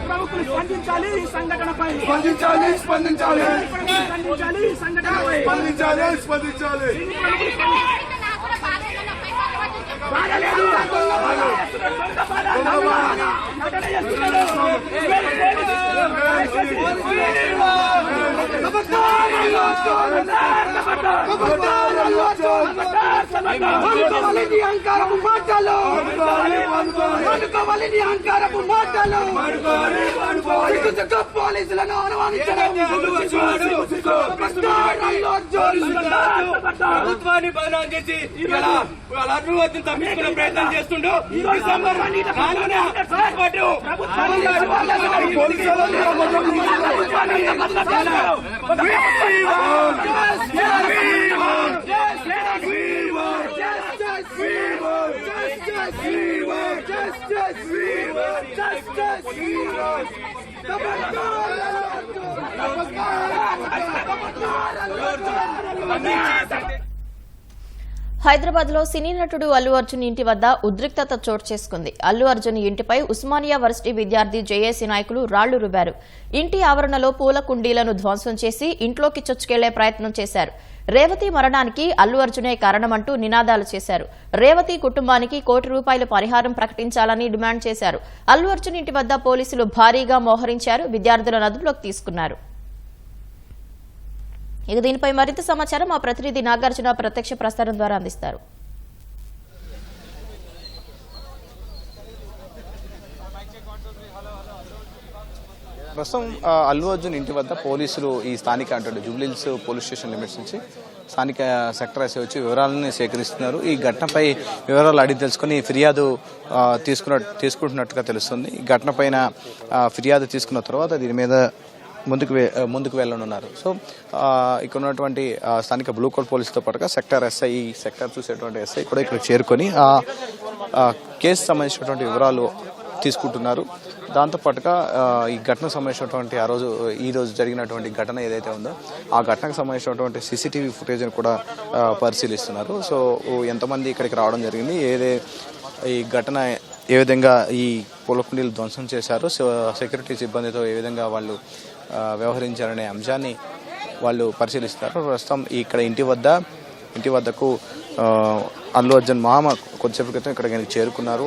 ప్రముఖులు స్పందించాలి ఈ సంఘటనపై స్పందించాలి స్పందించాలి ఈ సంఘటనపై స్పందించాలి అహంకారపు మాటలు పోలీసులను అనుమానించడం ప్రభుత్వాన్ని బదనాం చేసి అభివృద్ధిని తప్పించుకునే ప్రయత్నం చేస్తుండో హైదరాబాద్ లో సినీ నటుడు అల్లు అర్జున్ ఇంటి వద్ద ఉద్రిక్తత చోటు చేసుకుంది. అల్లు అర్జున్ ఇంటిపై ఉస్మానియా వర్సిటీ విద్యార్థి జేఏసీ నాయకులు రాళ్లు రుబారు. ఇంటి ఆవరణలో పూల కుండీలను ధ్వంసం చేసి ఇంట్లోకి చొచ్చుకెళ్లే ప్రయత్నం చేశారు. రేవతి మరణానికి అల్లు అర్జునే కారణమంటూ నినాదాలు చేశారు. రేవతి కుటుంబానికి ₹1 కోటి పరిహారం ప్రకటించాలని డిమాండ్ చేశారు. అల్లు అర్జున్ ఇంటి వద్ద పోలీసులు భారీగా మోహరించారు. విద్యార్థులను అదుపులోకి తీసుకున్నారు. ఇక దీనిపై మరింత సమాచారం మా ప్రతినిధి నాగార్జున ప్రత్యక్ష ప్రసారం ద్వారా అందిస్తారు. ప్రస్తుతం అల్లు అర్జున్ ఇంటి వద్ద పోలీసులు ఈ స్థానిక అంటే జూబ్లీహిల్స్ పోలీస్ స్టేషన్ లిమిట్స్ నుంచి స్థానిక సెక్టర్ ఎస్ఐ వచ్చి వివరాలను సేకరిస్తున్నారు. ఈ ఘటనపై వివరాలు అడిగి తెలుసుకుని ఫిర్యాదు తీసుకుంటున్నట్టుగా తెలుస్తుంది. ఈ ఘటన పైన ఫిర్యాదు తీసుకున్న తర్వాత దీని మీద ముందుకు వెళ్ళనున్నారు. సో ఇక్కడ ఉన్నటువంటి స్థానిక బ్లూ కోట్ పోలీసుతో పాటుగా సెక్టర్ ఎస్ఐ సెక్టర్ చూసేటువంటి ఎస్ఐ కూడా ఇక్కడ చేరుకొని కేసు సంబంధించినటువంటి వివరాలు తీసుకుంటున్నారు. దాంతోపాటుగా ఈ ఘటనకు సంబంధించినటువంటి ఈ రోజు జరిగినటువంటి ఘటన ఏదైతే ఉందో ఆ ఘటనకు సంబంధించినటువంటి సీసీటీవీ ఫుటేజ్ని కూడా పరిశీలిస్తున్నారు. సో ఎంతమంది ఇక్కడికి రావడం జరిగింది, ఈ ఘటన ఏ విధంగా ఈ పూలకుండీలు ధ్వంసం చేశారు, సెక్యూరిటీ సిబ్బందితో ఏ విధంగా వాళ్ళు వ్యవహరించారనే అంశాన్ని వాళ్ళు పరిశీలిస్తారు. ప్రస్తుతం ఇక్కడ ఇంటి వద్దకు అల్లు అర్జున్ మామ కొద్దిసేపు క్రితం ఇక్కడికి చేరుకున్నారు.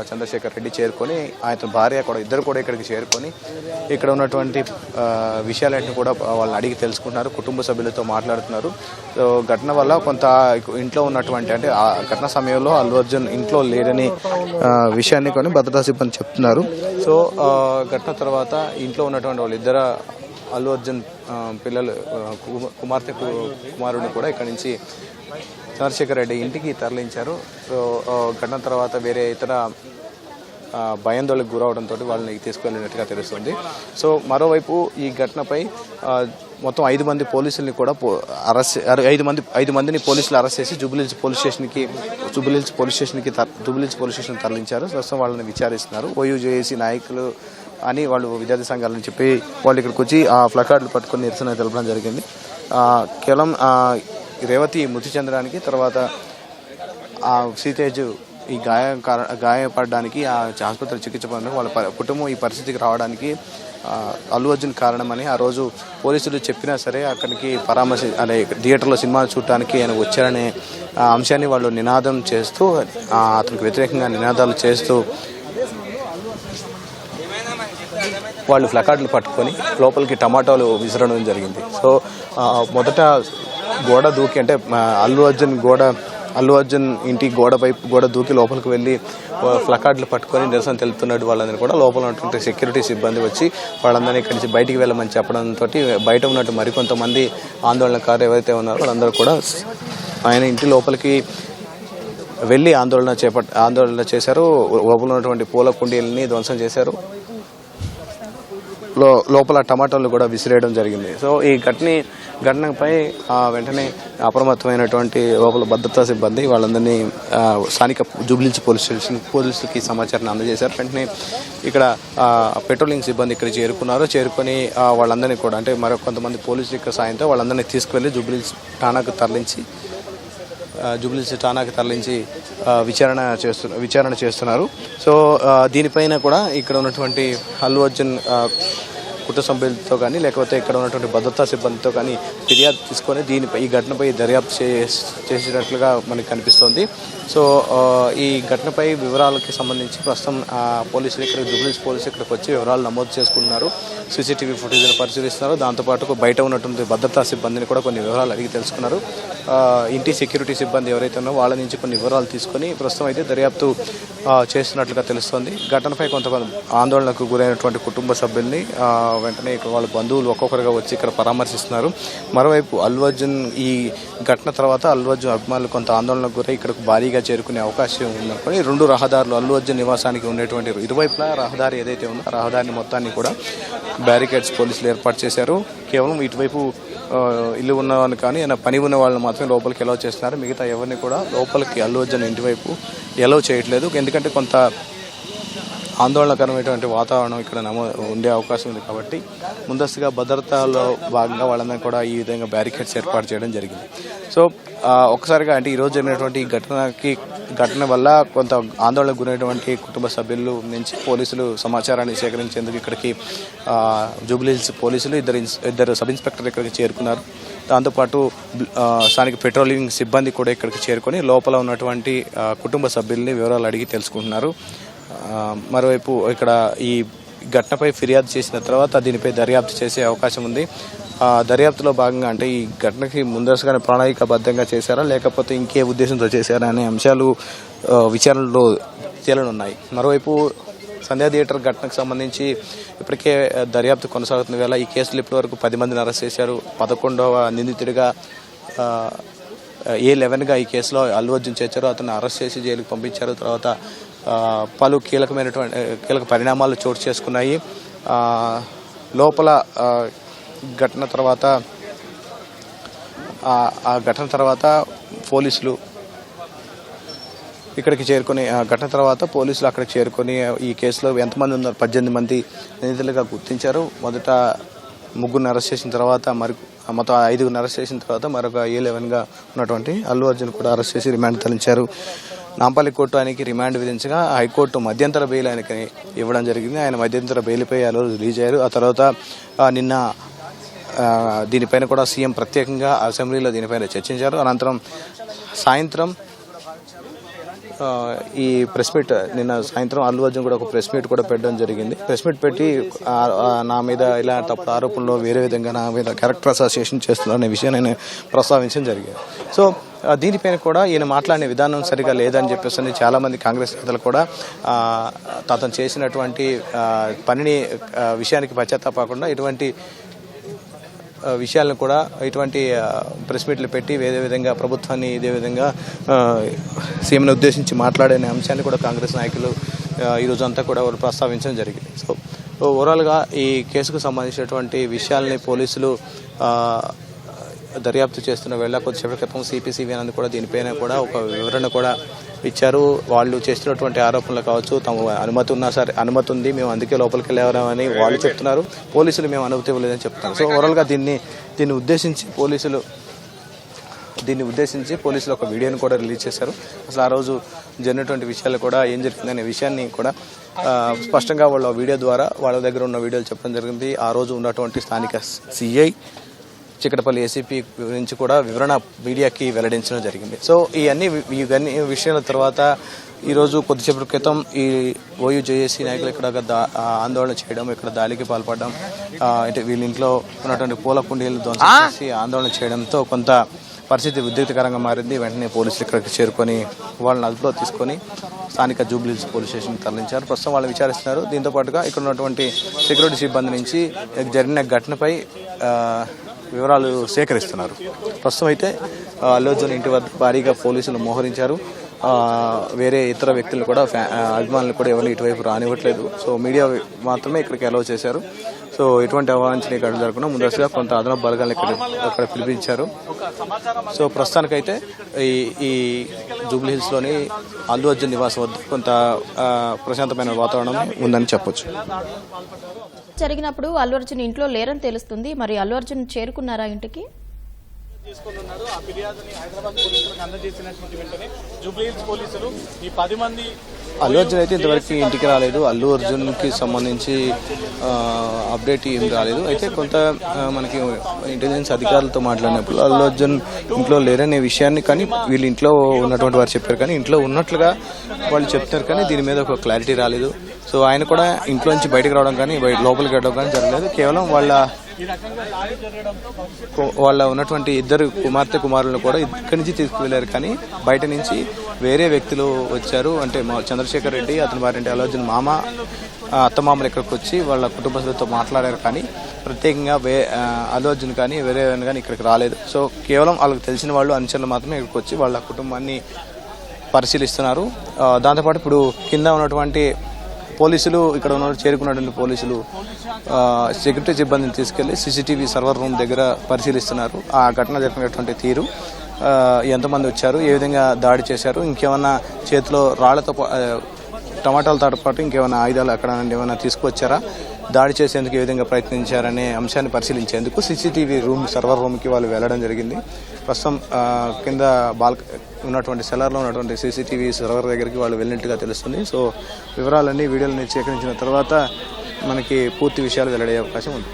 చంద్రశేఖర్ రెడ్డి చేరుకొని ఆయన భార్య కూడా ఇద్దరు కూడా ఇక్కడికి చేరుకొని ఇక్కడ ఉన్నటువంటి విషయాలన్నింటినీ కూడా వాళ్ళని అడిగి తెలుసుకుంటున్నారు. కుటుంబ సభ్యులతో మాట్లాడుతున్నారు. సో ఘటన వల్ల కొంత ఇంట్లో ఉన్నటువంటి అంటే ఆ ఘటన సమయంలో అల్లు అర్జున్ ఇంట్లో లేడని విషయాన్ని కొని భద్రతా సిబ్బంది చెప్తున్నారు. సో ఘటన తర్వాత ఇంట్లో ఉన్నటువంటి వాళ్ళిద్దరు అల్లు అర్జున్ పిల్లలు కుమారుడిని కూడా ఇక్కడి నుంచి చంద్రశేఖర్ రెడ్డి ఇంటికి తరలించారు. సో ఘటన తర్వాత వేరే ఇతర భయాందోళనకు గురవడంతో వాళ్ళని తీసుకువెళ్ళినట్టుగా తెలుస్తుంది. సో మరోవైపు ఈ ఘటనపై మొత్తం 5 మంది పోలీసుల్ని కూడా ఐదు మందిని పోలీసులు అరెస్ట్ చేసి జూబ్లీహిల్స్ పోలీస్ స్టేషన్ తరలించారు. ప్రస్తుతం వాళ్ళని విచారిస్తున్నారు. ఓయూజేఏసీ నాయకులు అని వాళ్ళు విద్యార్థి సంఘాలని చెప్పి వాళ్ళు ఇక్కడికి వచ్చి ఆ ప్లకార్డులు పట్టుకుని నిరసన తెలపడం జరిగింది. కేవలం రేవతి మృతి చెందడానికి తర్వాత ఆ సీతేజ్ ఈ గాయపడడానికి ఆ ఆసుపత్రి చికిత్స పొందడానికి వాళ్ళ కుటుంబం ఈ పరిస్థితికి రావడానికి అల్లు అర్జున్ కారణమని ఆ రోజు పోలీసులు చెప్పినా సరే అక్కడికి అదే థియేటర్లో సినిమా చూడటానికి ఆయన వచ్చారనే అంశాన్ని వాళ్ళు నినాదం చేస్తూ అతనికి వ్యతిరేకంగా నినాదాలు చేస్తూ వాళ్ళు ప్లకార్డులు పట్టుకొని లోపలికి టమాటాలు విసరడం జరిగింది. సో మొదట గోడ దూకి అంటే అల్లు అర్జున్ ఇంటి గోడ దూకి లోపలికి వెళ్ళి ప్లకార్డులు పట్టుకొని నిరసన తెలుపుతున్నాడు. వాళ్ళందరినీ కూడా లోపల ఉన్నటువంటి సెక్యూరిటీ సిబ్బంది వచ్చి వాళ్ళందరినీ ఇక్కడి నుంచి బయటికి వెళ్ళమని చెప్పడంతో బయట ఉన్నట్టు మరికొంతమంది ఆందోళనకారులు ఎవరైతే ఉన్నారో వాళ్ళందరూ కూడా ఆయన ఇంటి లోపలికి వెళ్ళి ఆందోళన చేశారు. లోపల ఉన్నటువంటి పూల కుండీలని ధ్వంసం చేశారు. లోపల టమాటాలు కూడా విసిరేయడం జరిగింది. సో ఈ ఘటనపై వెంటనే అప్రమత్తమైనటువంటి లోపల భద్రతా సిబ్బంది వాళ్ళందరినీ స్థానిక జూబ్లీహిల్స్ పోలీసులకి సమాచారాన్ని అందజేశారు. వెంటనే ఇక్కడ పెట్రోలింగ్ సిబ్బంది ఇక్కడ చేరుకొని వాళ్ళందరినీ కూడా అంటే మరొక కొంతమంది పోలీసులు ఇక్కడ సాయంతో వాళ్ళందరినీ తీసుకువెళ్ళి జూబ్లీహిల్స్ ఠాణాకు తరలించి విచారణ చేస్తున్నారు. సో దీనిపైన కూడా ఇక్కడ ఉన్నటువంటి అల్లు అర్జున్ కుటుంబ సభ్యులతో కానీ లేకపోతే ఇక్కడ ఉన్నటువంటి భద్రతా సిబ్బందితో కానీ ఫిర్యాదు తీసుకొని ఈ ఘటనపై దర్యాప్తు చేసినట్లుగా మనకు కనిపిస్తోంది. సో ఈ ఘటనపై వివరాలకి సంబంధించి ప్రస్తుతం పోలీసులు జూబ్లీహిల్స్ పోలీసులు ఇక్కడికి వచ్చి వివరాలు నమోదు చేసుకున్నారు. సీసీటీవీ ఫుటేజ్ను పరిశీలిస్తున్నారు. దాంతోపాటు బయట ఉన్నటువంటి భద్రతా సిబ్బందిని కూడా కొన్ని వివరాలు అడిగి తెలుసుకున్నారు. ఇంటి సెక్యూరిటీ సిబ్బంది ఎవరైతే ఉన్నారో వాళ్ళ నుంచి కొన్ని వివరాలు తీసుకొని ప్రస్తుతం అయితే దర్యాప్తు చేస్తున్నట్లుగా తెలుస్తోంది. ఘటనపై కొంతమంది ఆందోళనకు గురైనటువంటి కుటుంబ సభ్యుల్ని వెంటనే వాళ్ళ బంధువులు ఒక్కొక్కరుగా వచ్చి ఇక్కడ పరామర్శిస్తున్నారు. మరోవైపు అల్లు అర్జున్ ఈ ఘటన తర్వాత అల్లు అర్జున్ అభిమానులు కొంత ఆందోళనకు గురై ఇక్కడకు భారీగా చేరుకునే అవకాశం ఉందనుకొని 2 రహదారులు అల్లు అర్జున్ నివాసానికి ఉండేటువంటి ఇరువైపులా రహదారి ఏదైతే ఉందో ఆ రహదారిని మొత్తాన్ని కూడా బ్యారికేడ్స్ పోలీసులు ఏర్పాటు చేశారు. కేవలం ఇటువైపు ఇల్లు ఉన్నవాళ్ళు కానీ పని ఉన్న వాళ్ళని మాత్రమే లోపలికి ఎలవ్ చేస్తున్నారు. మిగతా ఎవరిని కూడా లోపలికి అల్లు అర్జున్ ఇంటి వైపు ఎలవ్ చేయట్లేదు. ఎందుకంటే కొంత ఆందోళనకరమైనటువంటి వాతావరణం ఇక్కడ ఉండే అవకాశం ఉంది కాబట్టి ముందస్తుగా భద్రతలో భాగంగా వాళ్ళందరినీ కూడా ఈ విధంగా బ్యారికేడ్స్ ఏర్పాటు చేయడం జరిగింది. సో ఒక్కసారిగా అంటే ఈరోజు జరిగినటువంటి ఘటన వల్ల కొంత ఆందోళనకు గురైనటువంటి కుటుంబ సభ్యుల నుంచి పోలీసులు సమాచారాన్ని సేకరించేందుకు ఇక్కడికి జూబ్లీహిల్స్ పోలీసులు ఇద్దరు సబ్ ఇన్స్పెక్టర్ ఇక్కడికి చేరుకున్నారు. దాంతోపాటు స్థానిక పెట్రోలింగ్ సిబ్బంది కూడా ఇక్కడికి చేరుకొని లోపల ఉన్నటువంటి కుటుంబ సభ్యుల్ని వివరాలు అడిగి తెలుసుకుంటున్నారు. మరోవైపు ఇక్కడ ఈ ఘటనపై ఫిర్యాదు చేసిన తర్వాత దీనిపై దర్యాప్తు చేసే అవకాశం ఉంది. దర్యాప్తులో భాగంగా అంటే ఈ ఘటనకి ముందస్తుగానే ప్రణాళికాబద్ధంగా చేశారా లేకపోతే ఇంకే ఉద్దేశంతో చేశారా అనే అంశాలు విచారణలో తేలనున్నాయి. మరోవైపు సంధ్యా థియేటర్ ఘటనకు సంబంధించి ఇప్పటికే దర్యాప్తు కొనసాగుతున్న వేళ ఈ కేసులు ఇప్పటివరకు 10 మందిని అరెస్ట్ చేశారు. 11వ నిందితుడిగా A11గా ఈ కేసులో అల్లు అర్జున్ చేర్చారు. అతన్ని అరెస్ట్ చేసి జైలుకు పంపించారు. తర్వాత పలు కీలక పరిణామాలు చోటు చేసుకున్నాయి. లోపల ఘటన తర్వాత పోలీసులు ఇక్కడికి చేరుకొని పోలీసులు అక్కడికి చేరుకొని ఈ కేసులో ఎంతమంది ఉన్నారు 18 మంది నిందితులుగా గుర్తించారు. మొదట 3 అరెస్ట్ చేసిన తర్వాత మొత్తం 5 అరెస్ట్ చేసిన తర్వాత మరొక A11గా ఉన్నటువంటి అల్లు అర్జున్ కూడా అరెస్ట్ చేసి రిమాండ్ తరలించారు. నాంపల్లి కోర్టు ఆయనకి రిమాండ్ విధించగా హైకోర్టు మధ్యంతర బెయిల్ ఆయనకి ఇవ్వడం జరిగింది. ఆయన మధ్యంతర బెయిల్పై ఆ రోజు రిలీజ్ అయ్యారు. ఆ తర్వాత నిన్న దీనిపైన కూడా సీఎం ప్రత్యేకంగా అసెంబ్లీలో దీనిపైన చర్చించారు. అనంతరం సాయంత్రం ఈ ప్రెస్ మీట్ నిన్న సాయంత్రం అల్లు అర్జున్ కూడా ఒక ప్రెస్ మీట్ కూడా పెట్టడం జరిగింది. ప్రెస్ మీట్ పెట్టి నా మీద ఇలా తప్పుడు ఆరోపణలు వేరే విధంగా నా మీద క్యారెక్టర్ అసోసియేషన్ చేస్తున్నారు అనే విషయాన్ని ఆయన ప్రస్తావించడం జరిగింది. సో దీనిపైన కూడా ఈయన మాట్లాడిన విధానం సరిగా లేదని చెప్పేసి చాలామంది కాంగ్రెస్ నేతలు కూడా అతను చేసినటువంటి పనిని విషయానికి పశ్చాత్తాపకుండా ఇటువంటి విషయాలను కూడా ఇటువంటి ప్రెస్ మీట్లు పెట్టి వేరే విధంగా ప్రభుత్వాన్ని ఇదే విధంగా సీఎంని ఉద్దేశించి మాట్లాడే అంశాన్ని కూడా కాంగ్రెస్ నాయకులు ఈరోజు అంతా కూడా ప్రస్తావించడం జరిగింది. సో ఓవరాల్గా ఈ కేసుకు సంబంధించినటువంటి విషయాల్ని పోలీసులు దర్యాప్తు చేస్తున్న వేళ కొద్దిసేపటి క్రితం సిపిసివి అనేది కూడా దీనిపైన కూడా ఒక వివరణ కూడా ఇచ్చారు. వాళ్ళు చేస్తున్నటువంటి ఆరోపణలు కావచ్చు, తమ అనుమతి ఉంది, మేము అందుకే లోపలికి వెళ్ళామని వాళ్ళు చెప్తున్నారు. పోలీసులు మేము అనుమతి ఇవ్వలేదని చెప్తున్నారు. సో ఓవరాల్గా దీన్ని ఉద్దేశించి పోలీసులు ఒక వీడియోని కూడా రిలీజ్ చేశారు. అసలు ఆ రోజు జరిగినటువంటి విషయాలు కూడా ఏం జరిగిందనే విషయాన్ని కూడా స్పష్టంగా వాళ్ళ వీడియో ద్వారా వాళ్ళ దగ్గర ఉన్న వీడియోలు చెప్పడం జరిగింది. ఆ రోజు ఉన్నటువంటి స్థానిక సిఐ చిక్కటపల్లి ఏసీపీ గురించి కూడా వివరణ మీడియాకి వెల్లడించడం జరిగింది. సో ఇవన్నీ విషయాల తర్వాత ఈరోజు కొద్దిసేపటి క్రితం ఈ ఓయూ జేఏసీ నాయకులు ఇక్కడ ఆందోళన చేయడం, ఇక్కడ దాడికి పాల్పడడం, అంటే వీళ్ళ ఇంట్లో ఉన్నటువంటి పూల కుండీలు ధ్వంసం చేసి ఆందోళన చేయడంతో కొంత పరిస్థితి ఉద్రిక్తకరంగా మారింది. వెంటనే పోలీసులు ఇక్కడికి చేరుకొని వాళ్ళని అదుపులో తీసుకొని స్థానిక జూబ్లీహిల్స్ పోలీస్ స్టేషన్కి తరలించారు. ప్రస్తుతం వాళ్ళు విచారిస్తున్నారు. దీంతో పాటుగా ఇక్కడ ఉన్నటువంటి సెక్యూరిటీ సిబ్బంది నుంచి జరిగిన ఘటనపై వివరాలు సేకరిస్తున్నారు. ప్రస్తుతం అయితే అల్లు అర్జున్ ఇంటి వద్ద భారీగా పోలీసులు మోహరించారు. వేరే ఇతర వ్యక్తులు కూడా అభిమానులు కూడా ఎవరిని ఇటువైపు రానివ్వట్లేదు. సో మీడియా మాత్రమే ఇక్కడికి అలౌ చేశారు. సో సో ఎటువంటి అవాంఛనీయ ఘటనలు జరగకుండా ముందస్తుగా కొంత అదనపు బలగాలను అక్కడ పిలిపించారు. సో ప్రస్తుతానికైతే ఈ జూబ్లీ హిల్స్ లోని అల్లు అర్జున్ నివాసం వద్ద కొంత ప్రశాంతమైన వాతావరణం ఉందని చెప్పొచ్చు. జరిగినప్పుడు అల్లు అర్జున్ ఇంట్లో లేరని తెలుస్తుంది. మరి అల్లు అర్జున్ చేరుకున్నారా ఇంటికి? తీసుకున్నారు. ఆ ఫిర్యాదుని హైదరాబాద్ పోలీసులకు అందజేసినటువంటి వెంటనే జూబ్లీ హిల్స్ పోలీసులు ఈ 10 మంది అల్లు అర్జున్ అయితే ఇంతవరకు ఇంటికి రాలేదు. అల్లు అర్జున్ కి సంబంధించి అప్డేట్ ఏం రాలేదు. అయితే కొంత మనకి ఇంటెలిజెన్స్ అధికారులతో మాట్లాడినప్పుడు అల్లు అర్జున్ ఇంట్లో లేరనే విషయాన్ని కానీ వీళ్ళు ఇంట్లో ఉన్నటువంటి వారు చెప్పారు, కానీ ఇంట్లో ఉన్నట్లుగా వాళ్ళు చెప్తారు, కానీ దీని మీద ఒక క్లారిటీ రాలేదు. సో ఆయన కూడా ఇంట్లో నుంచి బయటకు రావడం కానీ లోపలికి వెళ్ళడం కానీ జరగలేదు. కేవలం వాళ్ళ ఉన్నటువంటి ఇద్దరు కుమారులను కూడా ఇక్కడి నుంచి తీసుకువెళ్లారు, కానీ బయట నుంచి వేరే వ్యక్తులు వచ్చారు. అంటే చంద్రశేఖర్ రెడ్డి, అతని వారింటి అల్లు అర్జున్ మామ, అత్తమామలు ఇక్కడికి వచ్చి వాళ్ళ కుటుంబ సభ్యులతో మాట్లాడారు, కానీ ప్రత్యేకంగా అల్లు అర్జున్ కానీ వేరే కానీ ఇక్కడికి రాలేదు. సో కేవలం వాళ్ళకి తెలిసిన వాళ్ళు అనుచరులు మాత్రమే ఇక్కడికి వచ్చి వాళ్ళ కుటుంబాన్ని పరిశీలిస్తున్నారు. దాంతోపాటు ఇప్పుడు కింద ఉన్నటువంటి పోలీసులు, ఇక్కడ ఉన్న చేరుకున్నటువంటి పోలీసులు సెక్యూరిటీ సిబ్బందిని తీసుకెళ్లి సీసీటీవీ సర్వర్ రూమ్ దగ్గర పరిశీలిస్తున్నారు. ఆ ఘటన జరిగినటువంటి తీరు, ఎంతమంది వచ్చారు, ఏ విధంగా దాడి చేశారు, ఇంకేమన్నా చేతిలో రాళ్లతో టమాటాలతో పాటు ఇంకేమైనా ఆయుధాలు అక్కడ ఏమైనా తీసుకువచ్చారా, దాడి చేసేందుకు ఏ విధంగా ప్రయత్నించారనే అంశాన్ని పరిశీలించేందుకు సీసీటీవీ సర్వర్ రూమ్కి వాళ్ళు వెళ్లడం జరిగింది. ప్రస్తుతం కింద ఉన్నటువంటి సెలర్లో ఉన్నటువంటి సీసీటీవీ సర్వర్ దగ్గరికి వాళ్ళు వెళ్ళినట్టుగా తెలుస్తుంది. సో వివరాలన్నీ వీడియోలని సేకరించిన తర్వాత మనకి పూర్తి విషయాలు వెల్లడయ్యే అవకాశం ఉంది.